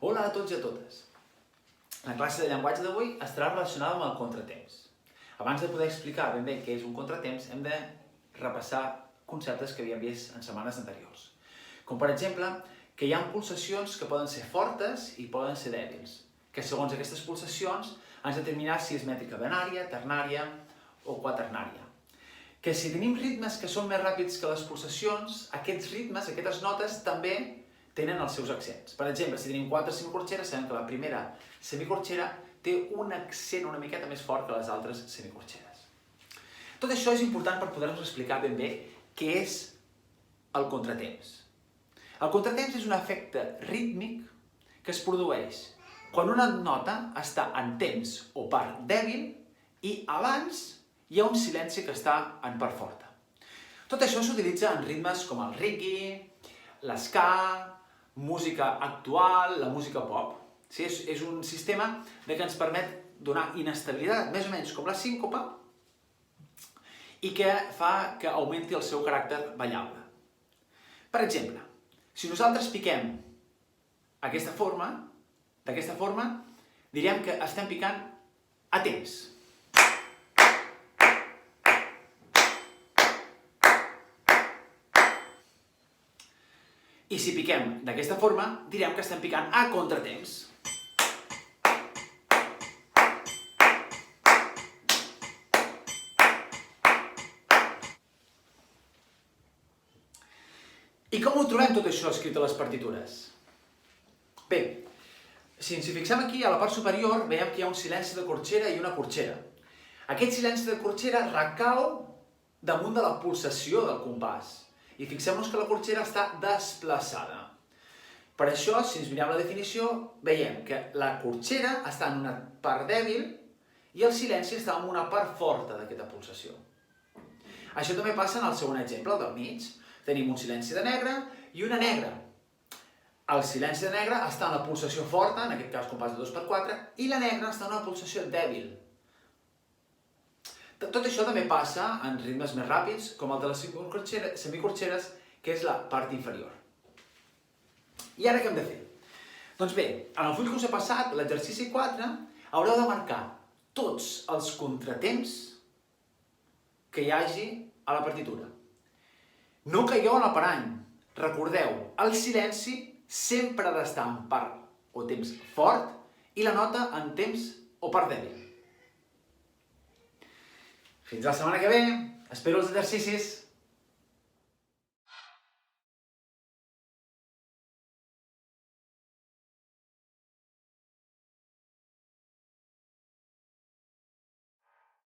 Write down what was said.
Hola a tots i a totes. La classe de llenguatge d'avui estarà relacionada amb el contratemps. Abans de poder explicar ben bé què és un contratemps, hem de repassar conceptes que havíem vist en setmanes anteriors. Com per exemple, que hi ha pulsacions que poden ser fortes i poden ser dèbils, que segons aquestes pulsacions ens determinar si és mètrica binària, ternària o quaternària. Que si tenim ritmes que són més ràpids que les pulsacions, aquests ritmes, aquestes notes, també tenen els seus accents. Per exemple, si tenim 4 semicorxeres, sabem que la primera semicorxera té un accent una miqueta més fort que les altres semicorxeres. Tot això és important per poder-nos explicar ben bé què és el contratemps. El contratemps és un efecte rítmic que es produeix quan una nota està en temps o part dèbil i abans hi ha un silenci que està en part forta. Tot això s'utilitza en ritmes com el reggae, l'ska, música actual, la música pop. Sí, és un sistema que ens permet donar inestabilitat, més o menys com la síncopa, i que fa que augmenti el seu caràcter ballable. Per exemple, si nosaltres piquem d'aquesta forma, direm que estem picant a temps. I si piquem d'aquesta forma, direm que estem picant a contratemps. I com ho trobem tot això escrit a les partitures? Bé, si ens hi fixem aquí, a la part superior, veiem que hi ha un silenci de corxera i una corxera. Aquest silenci de corxera recau damunt de la pulsació del compàs. I fixem-nos que la corxera està desplaçada. Per això, si ens mirem la definició, veiem que la corxera està en una part dèbil i el silenci està en una part forta d'aquesta pulsació. Això també passa en el segon exemple, el del mig. Tenim un silenci de negre i una negra. El silenci de negre està en la pulsació forta, en aquest cas compàs de 2/4, i la negra està en una pulsació dèbil. Tot això també passa en ritmes més ràpids, com el de les semicorxeres, que és la part inferior. I ara què hem de fer? Doncs bé, en el full que us he passat, l'exercici 4, haureu de marcar tots els contratemps que hi hagi a la partitura. No caigueu en el parany. Recordeu, el silenci sempre ha d'estar en part o temps fort i la nota en temps o part dèbil. Fins la setmana que ve, espero els exercicis!